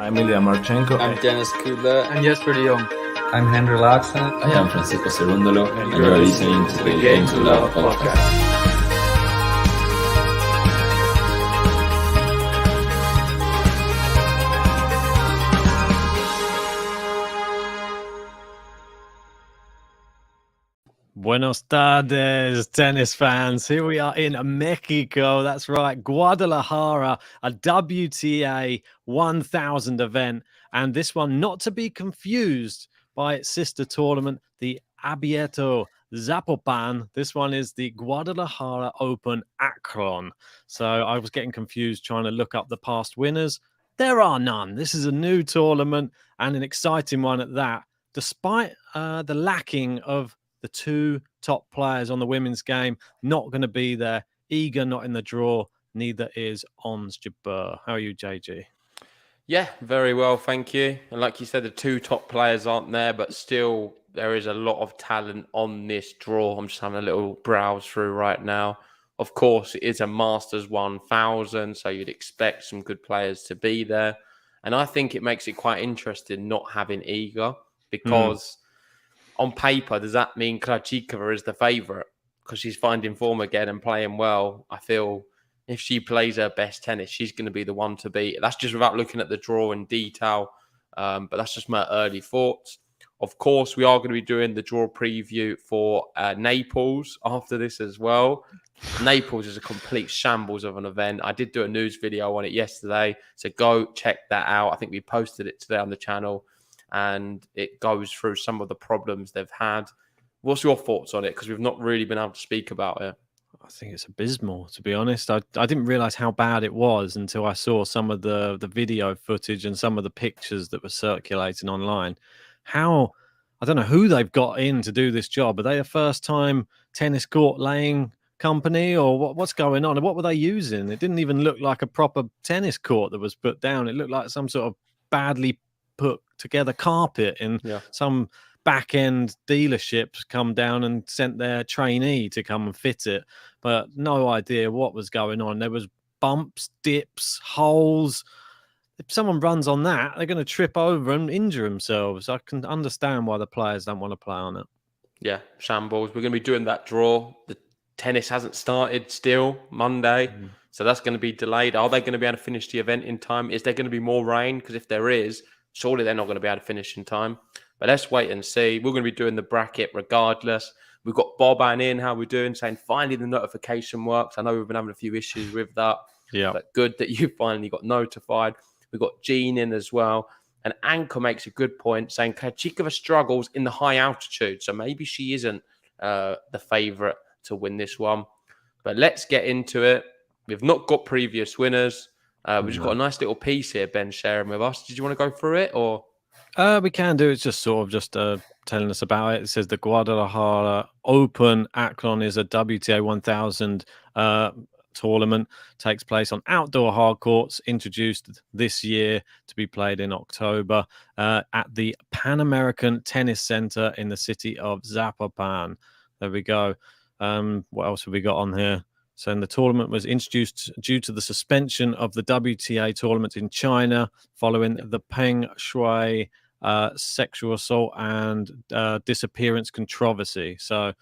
I'm Ilya Marchenko. I'm Dennis Kudla. I'm Jesper de Jong. I'm Henry Laaksonen. I am Francisco Cerundolo, and you are listening to the Game to Love podcast. Buenos tardes, tennis fans. Here we are in Mexico. That's right, Guadalajara, a WTA 1000 event. And this one not to be confused by its sister tournament, the Abierto Zapopan. This one is the Guadalajara Open Akron. So I was getting confused trying to look up the past winners. There are none. This is a new tournament and an exciting one at that, despite the lacking of the two top players on the women's game. Not going to be there. Iga not in the draw. Neither is Ons Jabeur. How are you, JG? Yeah, very well, thank you. And like you said, the two top players aren't there, but still there is a lot of talent on this draw. I'm just having a little browse through right now. Of course, it is a Masters 1000, so you'd expect some good players to be there. And I think it makes it quite interesting not having Iga, because on paper, does that mean Krejcikova is the favourite? Because she's finding form again and playing well. I feel if she plays her best tennis, she's going to be the one to beat. That's just without looking at the draw in detail. But that's just my early thoughts. Of course, we are going to be doing the draw preview for Naples after this as well. Naples is a complete shambles of an event. I did do a news video on it yesterday, so go check that out. I think we posted it today on the channel, and it goes through some of the problems they've had. What's your thoughts on it? Because we've not really been able to speak about it. I think it's abysmal, to be honest. I didn't realize how bad it was until I saw some of the video footage and some of the pictures that were circulating online. I don't know who they've got in to do this job. Are they a first-time tennis court laying company, or what's going on? And what were they using? It didn't even look like a proper tennis court that was put down. It looked like some sort of badly put together carpet in some back-end dealerships come down and sent their trainee to come and fit it, but no idea what was going on. There was bumps, dips, holes. If someone runs on that, they're going to trip over and injure themselves. I can understand why the players don't want to play on it. Yeah, shambles. We're going to be doing that draw. The tennis hasn't started still, Monday, so that's going to be delayed. Are they going to be able to finish the event in time? Is there going to be more rain? Because if there is, surely they're not going to be able to finish in time. But let's wait and see. We're going to be doing the bracket regardless. We've got Boban in. How we're doing? Saying finally the notification works. I know we've been having a few issues with that. Yeah. But good that you finally got notified. We've got Jean in as well. And Anchor makes a good point, saying Krejcikova struggles in the high altitude. So maybe she isn't the favourite to win this one. But let's get into it. We've not got previous winners. We've just got a nice little piece here, Ben, sharing with us. Did you want to go through it, or? We can do. It's just sort of telling us about it. It says the Guadalajara Open Akron is a WTA 1000 tournament. Takes place on outdoor hard courts, introduced this year to be played in October at the Pan American Tennis Center in the city of Zapopan. There we go. What else have we got on here? So the tournament was introduced due to the suspension of the WTA tournament in China following the Peng Shuai sexual assault and disappearance controversy. So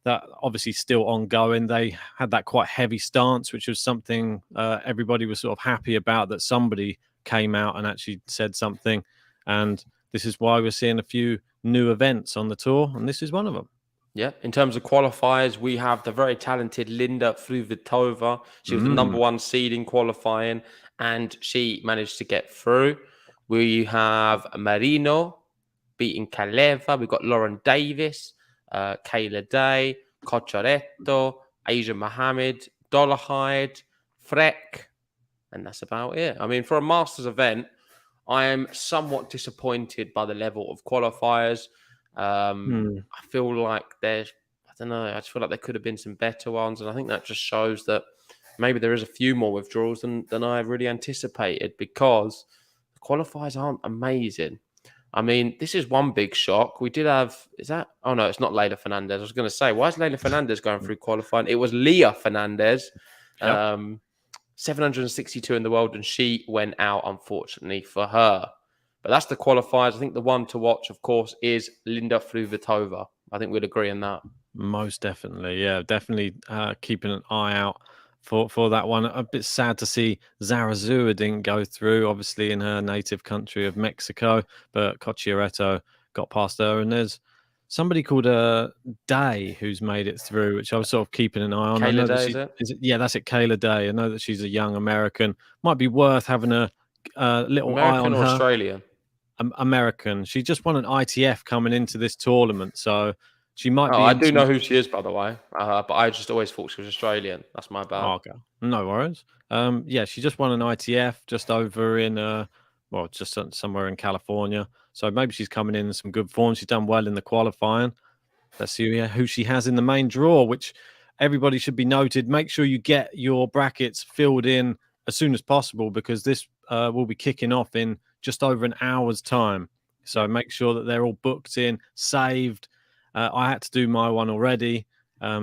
that obviously still ongoing. They had that quite heavy stance, which was something everybody was sort of happy about, that somebody came out and actually said something. And this is why we're seeing a few new events on the tour, and this is one of them. Yeah, in terms of qualifiers, we have the very talented Linda Fruhvirtova. She was the number one seed in qualifying, and she managed to get through. We have Marino beating Kaleva. We've got Lauren Davis, Kayla Day, Cochoretto, Asia Mohammed, Dollarhide, Freck, and that's about it. I mean, for a Masters event, I am somewhat disappointed by the level of qualifiers. I feel like I just feel like there could have been some better ones, and I think that just shows that maybe there is a few more withdrawals than I really anticipated, because the qualifiers aren't amazing. I mean, this is one big shock. We did have, oh no, it's not Leylah Fernandez. I was going to say, why is Leylah Fernandez going through qualifying? It was Leah Fernandez. Yep. 762 in the world, and she went out, unfortunately, for her. But that's the qualifiers. I think the one to watch, of course, is Linda Fruhvirtova. I think we'd agree on that. Most definitely. Yeah, definitely keeping an eye out for that one. A bit sad to see Zarazua didn't go through, obviously in her native country of Mexico, but Cocchiaretto got past her. And there's somebody called Day who's made it through, which I was sort of keeping an eye on. I Kayla know that Day, she is it? yeah, that's it, Kayla Day. I know that she's a young American. Might be worth having a little eye American on or her. Australian? American. She just won an ITF coming into this tournament, so she might Oh, be I in do some. know who she is, by the way. But I just always thought she was Australian. That's my bad. Oh, okay, no worries. Yeah, she just won an ITF just over in well, just somewhere in California. So maybe she's coming in some good form. She's done well in the qualifying. Let's see who she has in the main draw, which everybody should be noted. Make sure you get your brackets filled in as soon as possible because this will be kicking off in just over an hour's time. So make sure that they're all booked in, saved. I had to do my one already.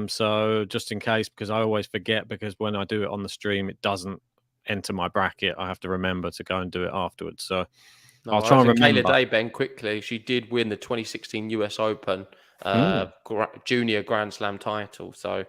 So just in case, because I always forget, because when I do it on the stream, it doesn't enter my bracket. I have to remember to go and do it afterwards. So No, I'll try and Kayla remember. Day, Ben, quickly, she did win the 2016 US Open junior Grand Slam title. So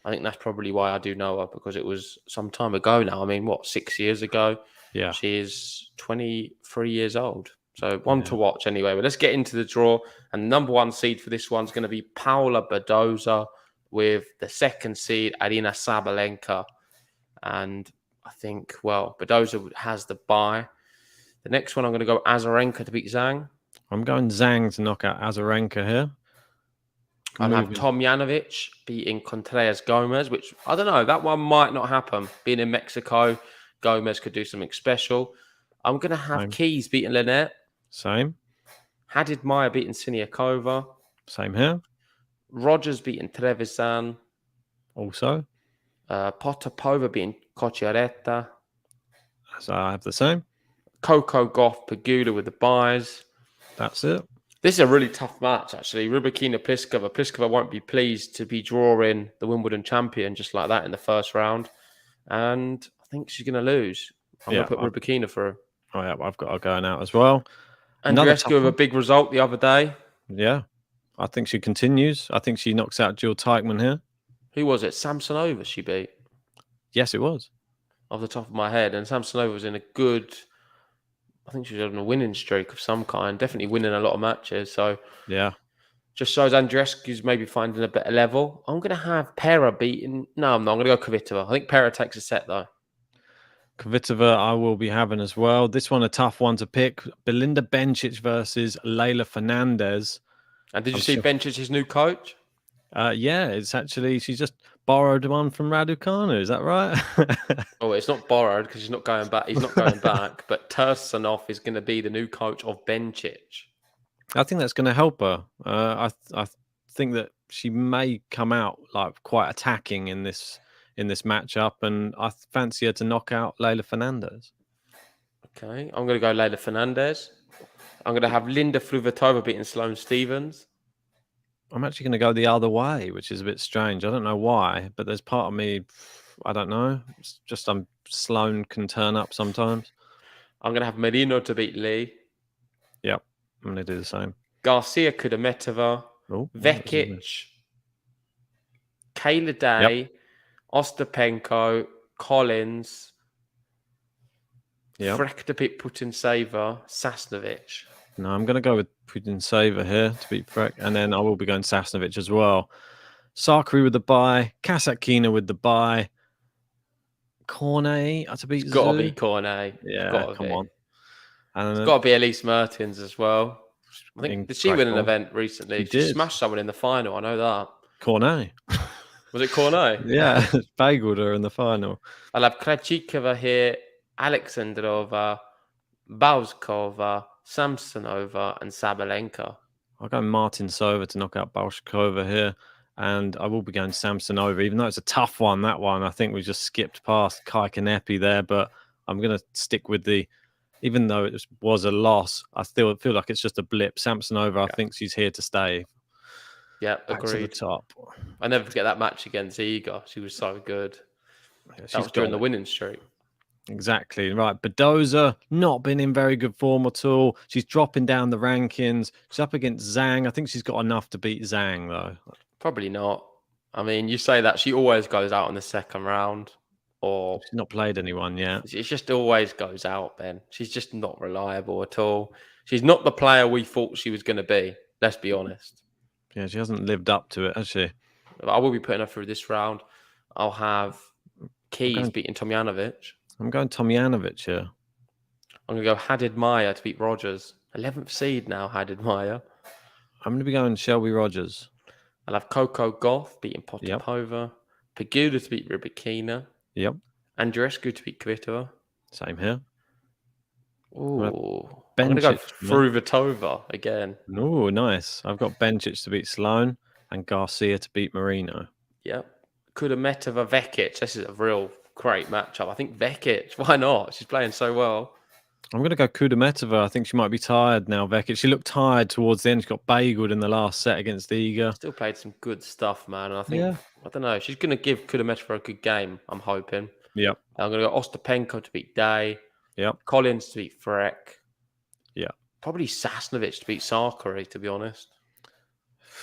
I think that's probably why I do know her, because it was some time ago now. I mean, 6 years ago? Yeah. She is 23 years old. So one to watch anyway. But let's get into the draw. And the number one seed for this one's going to be Paula Badoza with the second seed, Arina Sabalenka. And I think, Badoza has the bye. The next one, I'm going to go Azarenka to beat Zhang. I'm going Zhang to knock out Azarenka here. I'll have Tomjanovic beating Contreras Gomez, which, I don't know, that one might not happen. Being in Mexico, Gomez could do something special. I'm going to have Keys beating Lynette. Same. Hadid Maya beating Siniakova. Same here. Rogers beating Trevisan. Also. Potapova beating Cocchiaretta. So I have the same. Coco Gauff, Pegula with the buys. That's it. This is a really tough match, actually. Rybakina Pliskova. Pliskova won't be pleased to be drawing the Wimbledon champion just like that in the first round. And I think she's going to lose. I'm going to put Rybakina through. Oh, yeah, I've got her going out as well. Andreescu with a big result the other day. Yeah. I think she continues. I think she knocks out Jill Teichmann here. Who was it? Samsonova she beat? Yes, it was. Off the top of my head. And Samsonova was in a good... I think she was on a winning streak of some kind. Definitely winning a lot of matches. So yeah, just shows Andreescu's maybe finding a better level. I'm going to have Pera beating... No, I'm not. I'm going to go Kvitova. I think Pera takes a set, though. Kvitova I will be having as well. This one a tough one to pick. Belinda Bencic versus Leylah Fernandez. And did you see Bencic's new coach? Yeah, it's actually... She's just borrowed one from Raducanu. Is that right? Oh, it's not borrowed because he's not going back. He's not going back. But Tursunov is going to be the new coach of Bencic. I think that's going to help her. I think that she may come out like quite attacking in this matchup, and I fancy her to knock out Leylah Fernandez. Okay, I'm going to go Leylah Fernandez. I'm going to have Linda Fruhvirtova beating Sloane Stephens. I'm actually going to go the other way, which is a bit strange. I don't know why, but there's part of me, I don't know. It's just Sloane can turn up sometimes. I'm going to have Merino to beat Lee. Yep, I'm going to do the same. Garcia Kudermetova. Vekic. Kayla Day. Ostapenko. Collins. Frekdepit Putintseva. Sasnovich. No, I'm going to go with Putintseva here to beat Frek, and then I will be going Sasnovich as well. Sakari with the bye, Kasatkina with the bye, Cornet to beat Zhu. Got to be Cornet. Yeah, come on. And it's got to be Elise Mertens as well. I think did she win an event recently? She smashed someone in the final. I know that. Cornet. Was it Cornet? Yeah, bageled her in the final. I'll have Krejcikova here, Alexandrova, Bauskova, Samsonova, and Sabalenka. I'll go Martin Sova to knock out Bauskova here. And I will be going Samsonova, even though it's a tough one, that one. I think we just skipped past Kai Kanepi there, but I'm going to stick with even though it was a loss, I still feel like it's just a blip. Samsonova, I think she's here to stay. Yeah, agreed. To the top. I never forget that match against Iga. She was so good. Yeah, That she's was during got the it. winning streak. Exactly right. Badoza not been in very good form at all. She's dropping down the rankings. She's up against Zhang. I think she's got enough to beat Zhang though. Probably not. I mean, you say that she always goes out in the second round, or She's not played anyone yet. it just always goes out, Ben. She's just not reliable at all. She's not the player we thought she was going to be. Let's be honest. Yeah, she hasn't lived up to it, has she? I will be putting her through this round. I'll have Keys beating Tomjanovic. I'm going Tomjanovic here. I'm going to go Hadid Maya to beat Rogers. 11th seed now, Hadid Maya. I'm going to be going Shelby Rogers. I'll have Coco Gauff beating Potapova. Pegula to beat Rybakina. Yep. Andreescu to beat Kvitova. Same here. Ooh. I'm going to go Fruhvirtova again. Oh, nice. I've got Bencic to beat Sloane and Garcia to beat Marino. Yep. Kudermetova Vekic. This is a real great matchup. I think Vekic, why not? She's playing so well. I'm going to go Kudermetova. I think she might be tired now, Vekic. She looked tired towards the end. She got bageled in the last set against Iga. Still played some good stuff, man. And I think, I don't know, she's going to give Kudermetova a good game, I'm hoping. Yep. I'm going to go Ostapenko to beat Day. Yep. Collins to beat Freck. Yeah. Probably Sasnovich to beat Sakari, to be honest.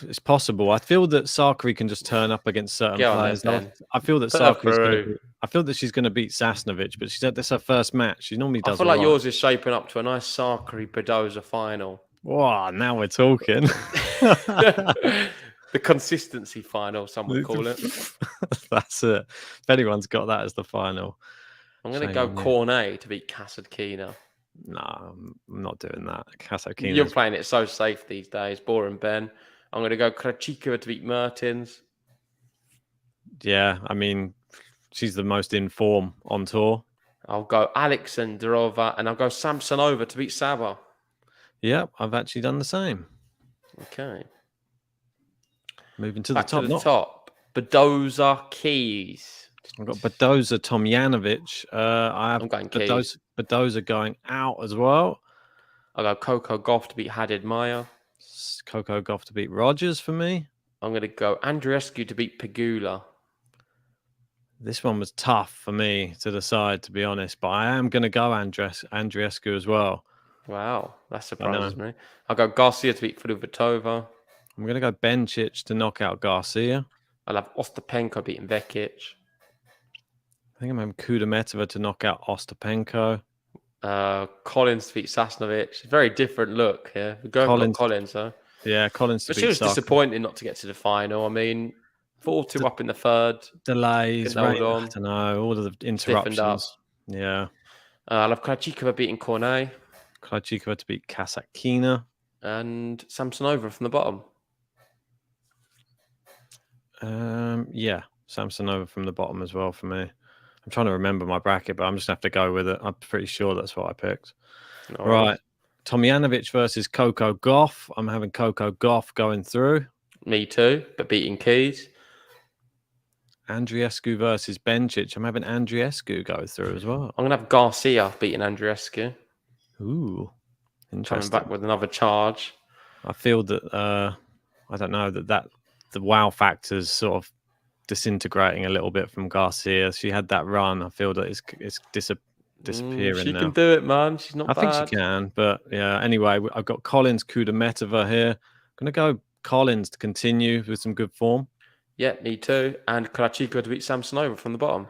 It's possible. I feel that Sakari can just turn up against certain players. I feel that Sakari's going to. I feel that she's going to beat Sasnovich, but she said this is her first match. She normally does. I feel like yours is shaping up to a nice Sakari Badoza final. Wow, now we're talking. The consistency final, some would call it. That's it. If anyone's got that as the final, I'm going to go Cornet to beat Kasatkina. No, I'm not doing that. Kasatkina. You're playing it so safe these days. Boring, Ben. I'm going to go Krejcikova to beat Mertens. Yeah, I mean, she's the most in form on tour. I'll go Alexandrova and I'll go Samsonova to beat Saba. Yeah, I've actually done the same. Okay. Moving to Back the top. To the top. Badoza Keys. I've got Badoza Tomjanovic. I'm going Keys. Badoza going out as well. I'll go Coco Gauff to beat Hadid Maya. Coco Gauff to beat Rogers for me. I'm going to go Andreescu to beat Pegula. This one was tough for me to decide, to be honest, but I am going to go Andreescu as well. Wow, that surprises me. I'll go Garcia to beat Fruhvirtova. I'm going to go Bencic to knock out Garcia. I'll have Ostapenko beating Vekic. I think I'm having Kudermetova to knock out Ostapenko. Collins to beat Sasnovich. Very different look here. We're going for Collins, though. Yeah, Collins to beat She was disappointing not to get to the final. I mean, 4-2 up in the third. Delays, I don't know, all of the interruptions. Yeah. I'll have Krejcikova beating Cornet. Krejcikova to beat Kasatkina. And Samsonova from the bottom. Yeah, Samsonova from the bottom as well for me. I'm trying to remember my bracket, but I'm just going to have to go with it. I'm pretty sure that's what I picked. All right. Tomjanovic versus Coco Gauff. I'm having Coco Gauff going through. Me too, but beating Keys. Andreescu versus Bencic. I'm having Andreescu go through as well. I'm going to have Garcia beating Andreescu. Ooh, interesting. Coming back with another charge. I feel that, I don't know, that the wow factor's sort of disintegrating a little bit from Garcia. She had that run. I feel that it's disappearing she now. She can do it, man. She's not bad. I think she can, but yeah. Anyway, I've got Collins, Kudermetova here. I'm going to go Collins to continue with some good form. Yeah, me too. And Krejcikova to beat Samsonova from the bottom.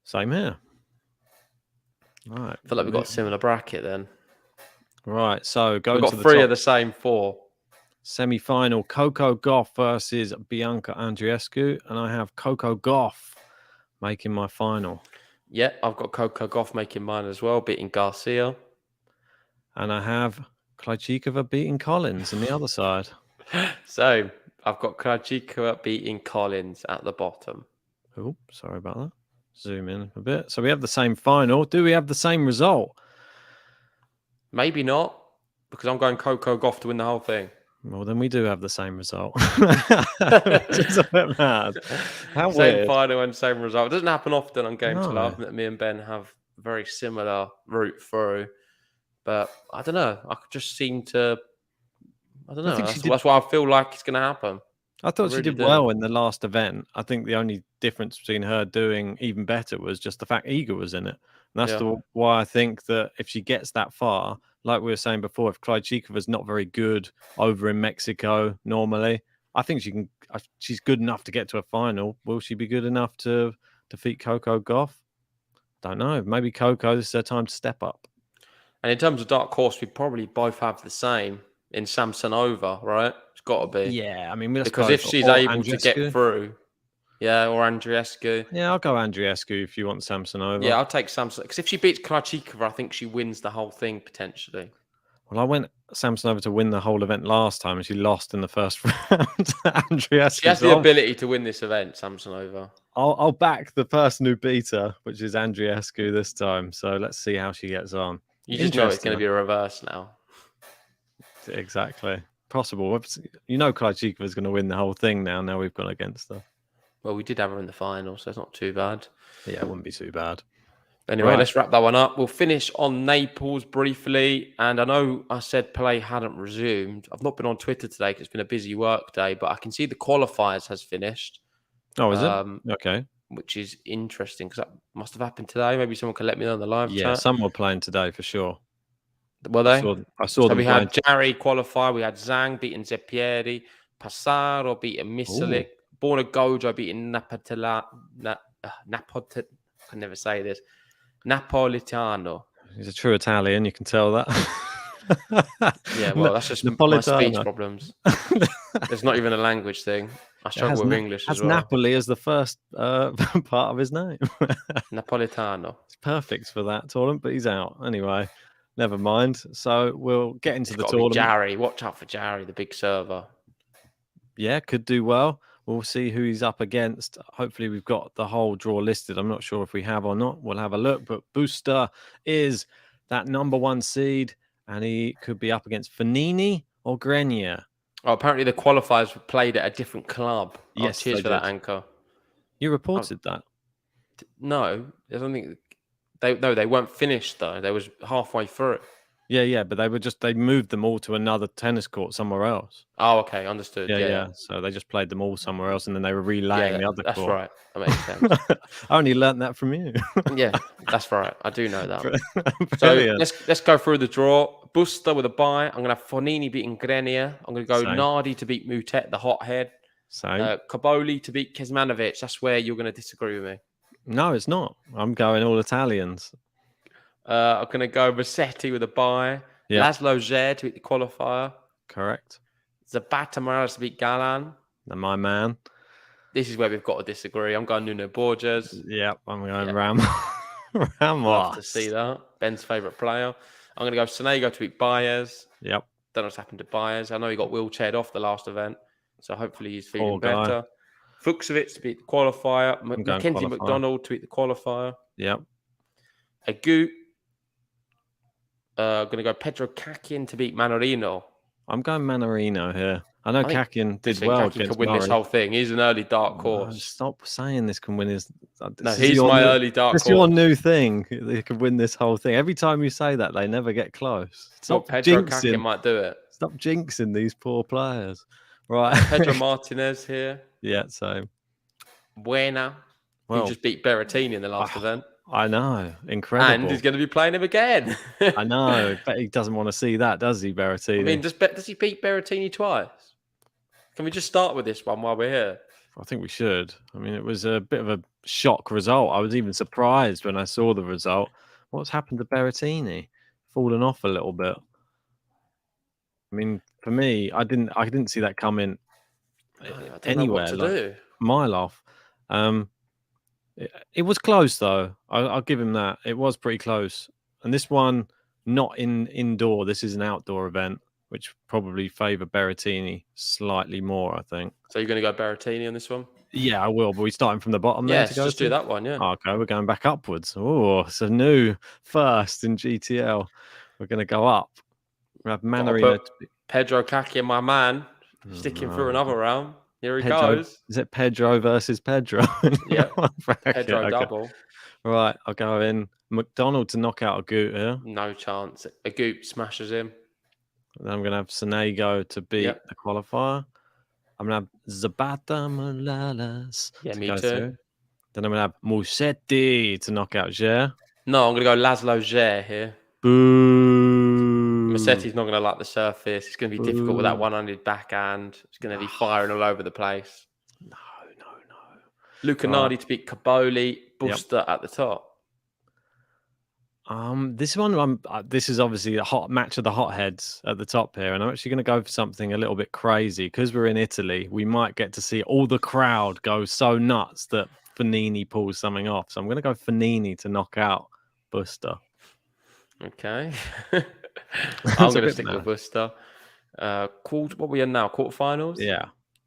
Same here. Right. I feel like we've got a similar bracket then. Right, so we've got three of the same four. Semi-final, Coco Gauff versus Bianca Andreescu, and I have Coco Gauff making my final. Yeah, I've got Coco Gauff making mine as well, beating Garcia. And I have Krejcikova beating Collins on the other side. So, I've got Krejcikova beating Collins at the bottom. Oh, sorry about that. Zoom in a bit. So we have the same final. Do we have the same result? Maybe not, because I'm going Coco Gauff to win the whole thing. Well, then we do have the same result. It's a bit mad. How same weird. final and same result. It doesn't happen often on Game to Love that me and Ben have a very similar route through. But I don't know. I just seem to... I don't know. That's why I feel like it's going to happen. I thought she really did do. well in the last event. I think the only difference between her doing even better was just the fact Iga was in it. And that's why I think that if she gets that far, like we were saying before, if Krejcikova's not very good over in Mexico normally, I think she's good enough to get to a final. Will she be good enough to defeat Coco Gauff? Don't know. Maybe Coco, this is her time to step up. And in terms of dark horse, we probably both have the same in Samsonova, right? It's got to be. Yeah, I mean, Because if she's able to get through, or Andreescu. Yeah, I'll go Andreescu if you want Samsonova. Yeah, I'll take Samson. Because if she beats Krejcikova, I think she wins the whole thing potentially. Well, I went Samsonova to win the whole event last time, and she lost in the first round to Andreescu. She has the ability to win this event, Samsonova. I'll back the person who beat her, which is Andreescu this time. So let's see how she gets on. You just know it's going to be a reverse now. Exactly. Possible. You know Krejcikova is going to win the whole thing now. Now we've gone against her. Well, we did have her in the final, so it's not too bad. Yeah, it wouldn't be too bad. Anyway, Let's wrap that one up. We'll finish on Naples briefly. And I know I said play hadn't resumed. I've not been on Twitter today because it's been a busy work day, but I can see the qualifiers has finished. Oh, is it? Okay. Which is interesting because that must have happened today. Maybe someone can let me know in the live chat. Yeah, some were playing today for sure. Were they? I saw them. We had Jarry qualify. We had Zhang beating Zepieri. Passaro beating Misalik. Borna Gojo beating I can never say this. Napolitano. He's a true Italian, you can tell that. Yeah, well, that's just my speech problems. It's not even a language thing. I struggle with English as well. Napoli as the first part of his name. Napolitano. It's perfect for that tournament, but he's out. Anyway, never mind. So we'll get into the tournament. Jarry. Watch out for Jarry, the big server. Yeah, could do well. We'll see who he's up against. Hopefully, we've got the whole draw listed. I'm not sure if we have or not. We'll have a look. But Busta is that number 1 seed, and he could be up against Fanini or Grenier. Oh, apparently the qualifiers were played at a different club. Yes, cheers for that, Anchor. You reported that? No, I don't think they weren't finished though. They was halfway through. Yeah, but they moved them all to another tennis court somewhere else. Oh, okay, understood. Yeah. So they just played them all somewhere else, and then they were relaying the other that's court. Right. That makes sense. I only learned that from you. Yeah, that's right. I do know that. So let's go through the draw. Busta with a bye. I'm going to have Fonini beating Grenier. I'm going to go Nardi to beat Mutet, the hothead. Caboli to beat Kecmanovic. That's where you're going to disagree with me. No, it's not. I'm going all Italians. I'm going to go Rossetti with a bye. Yep. Laszlo Zer to beat the qualifier. Correct. Zapata Morales to beat Galan. My man. This is where we've got to disagree. I'm going Nuno Borges. Yep, I'm going Ramos. Love to see that. Ben's favourite player. I'm going to go Sonego to beat Baez. Yep. Don't know what's happened to Baez. I know he got wheelchaired off the last event, so hopefully he's feeling better. Fuchsovic to beat the qualifier. Mackenzie McDonald to beat the qualifier. Yep. Agut. Going to go Pedro Kakin to beat Manorino. I'm going Manorino here. I know Kakin did well. Kakin could win this whole thing. He's an early dark horse. Stop saying this can win his. No, he's my early dark horse. It's your new thing. They could win this whole thing. Every time you say that, they never get close. Stop Pedro Kakin might do it. Stop jinxing these poor players. Right. Pedro Martinez here. Yeah, same. Buena. He just beat Berrettini in the last event. I know. Incredible. And he's going to be playing him again. I know. But he doesn't want to see that, does he, Berrettini? I mean, does he beat Berrettini twice? Can we just start with this one while we're here? I think we should. I mean, it was a bit of a shock result. I was even surprised when I saw the result. What's happened to Berrettini? Fallen off a little bit. I mean, for me, I didn't see that coming anywhere. Know what to do. Mile off. It was close though. I'll give him that. It was pretty close. And this one, not indoor. This is an outdoor event, which probably favour Berrettini slightly more, I think. So you're going to go Berrettini on this one? Yeah, I will. But we're starting from the bottom there to go. Just do that one, yeah. Okay, we're going back upwards. Oh, it's a new first in GTL. We're going to go up. We have Manorino. Pedro Kakin, my man, sticking through another round. Here he goes. Is it Pedro versus Pedro? Yeah. Pedro double. Right, I'll go in. McDonald to knock out Agut here. No chance. Agut smashes him. Then I'm going to have Sonego to beat the qualifier. I'm going to have Zapata Morales Yeah, to me go too. through. Then I'm going to have Musetti to knock out Ger. No, I'm going to go Laszlo Ger here. Boo. Massetti's not going to like the surface. It's going to be difficult with that Boo. one-handed backhand. It's going to be firing all over the place. No. Luca Right. Nardi to beat Caboli, Buster at the top. This one, this is obviously a hot match of the hotheads at the top here, and I'm actually going to go for something a little bit crazy because we're in Italy. We might get to see all the crowd go so nuts that Fognini pulls something off. So I'm going to go Fognini to knock out Buster. Okay, I'm going to stick with Buster. What we are now? Quarterfinals. Yeah,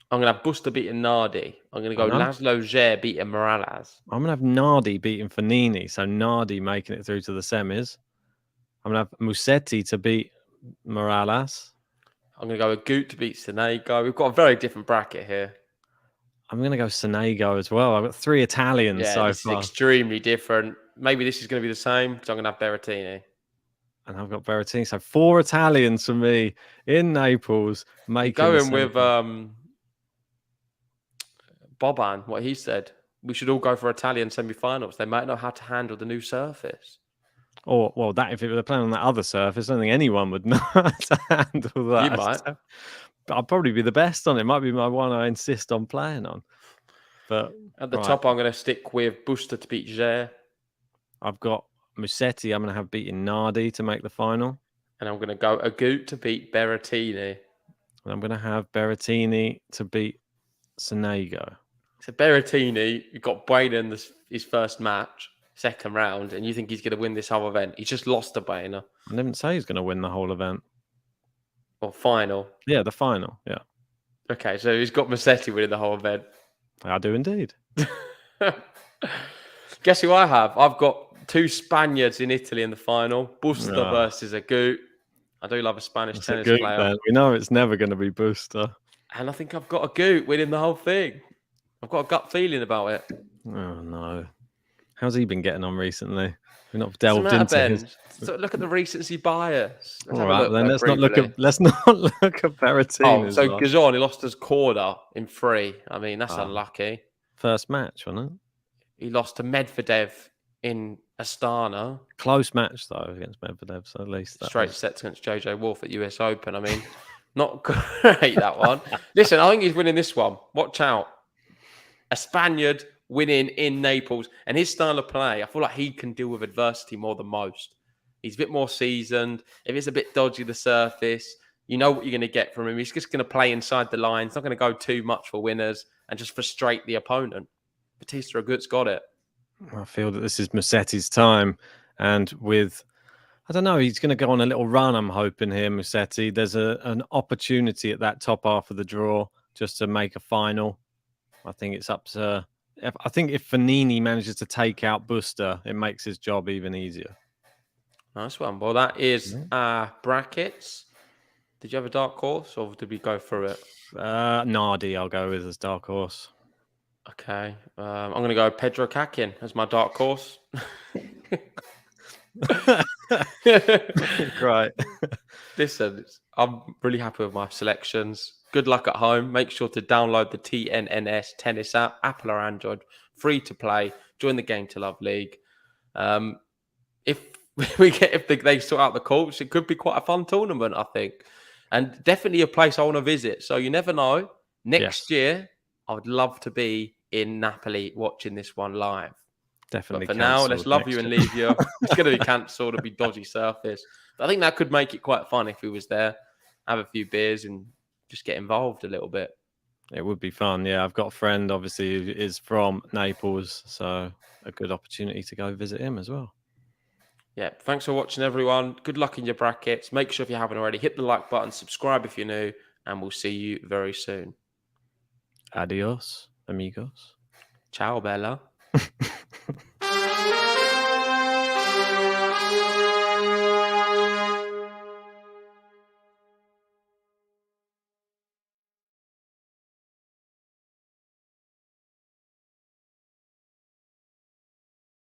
I'm going to have Buster beating Nardi. I'm going to go Laszlo Ger beating Morales. I'm going to have Nardi beating Fognini, so Nardi making it through to the semis. I'm going to have Musetti to beat Morales. I'm going to go Agut to beat Sonego. We've got a very different bracket here. I'm going to go Sonego as well. I've got 3 Italians so this far. is extremely different. Maybe this is going to be the same because I'm going to have Berrettini. And I've got Berrettini. So 4 Italians for me in Naples. Going with Boban, what he said. We should all go for Italian semi-finals. They might know how to handle the new surface. Or, well, that if it were playing on that other surface, I don't think anyone would know how to handle that. You might. But I'll probably be the best on it. Might be my one I insist on playing on. But at the top, I'm going to stick with Buster to beat Ger. I've got Musetti. I'm going to have beaten Nardi to make the final. And I'm going to go Agut to beat Berrettini. And I'm going to have Berrettini to beat Sonego. So Berrettini, you got Buena in his first match, second round, and you think he's going to win this whole event. He just lost to Buena. I didn't say he's going to win the whole event. Or final. Yeah, the final. Yeah. Okay, so he's got Musetti winning the whole event. I do indeed. Guess who I have? I've got 2 Spaniards in Italy in the final. Buster versus Agut. I do love a Spanish tennis player. Then. We know it's never going to be Buster. And I think I've got Agut winning the whole thing. I've got a gut feeling about it. Oh, no. How's he been getting on recently? We're not delved into his... So look at the recency bias. All right, then let's not look at Berrettini. Oh, so Gazon, he lost his quarter in 3. I mean, that's unlucky. First match, wasn't it? He lost to Medvedev in Astana. Close match, though, against Medvedev, so at least straight sets against JJ Wolf at US Open. I mean, not great, that one. Listen, I think he's winning this one. Watch out. A Spaniard winning in Naples. And his style of play, I feel like he can deal with adversity more than most. He's a bit more seasoned. If it's a bit dodgy, the surface, you know what you're going to get from him. He's just going to play inside the lines, not going to go too much for winners and just frustrate the opponent. Bautista Agut's got it. I feel that this is Musetti's time. And with, I don't know, he's going to go on a little run, I'm hoping here, Musetti. There's an opportunity at that top half of the draw just to make a final. I think it's up to... I think if Fognini manages to take out Buster, it makes his job even easier. Nice one. Well, that is brackets. Did you have a dark horse or did we go through it? Nardi, I'll go with as dark horse. Okay. I'm going to go Pedro Kakin as my dark horse. Right. Listen, I'm really happy with my selections. Good luck at home. Make sure to download the TNNS tennis app, Apple or Android, free to play. Join the Game to Love League. If they sort out the courts, it could be quite a fun tournament, I think, and definitely a place I want to visit. So you never know. Next year, I would love to be in Napoli watching this one live. Definitely. But for now, let's love you and leave you. It's going to be cancelled. It'll be dodgy surface. But I think that could make it quite fun if we was there, have a few beers and just get involved a little bit. It would be fun. Yeah, I've got a friend, obviously, who is from Naples. So a good opportunity to go visit him as well. Yeah, thanks for watching, everyone. Good luck in your brackets. Make sure if you haven't already, hit the like button, subscribe if you're new, and we'll see you very soon. Adios, amigos. Ciao, Bella.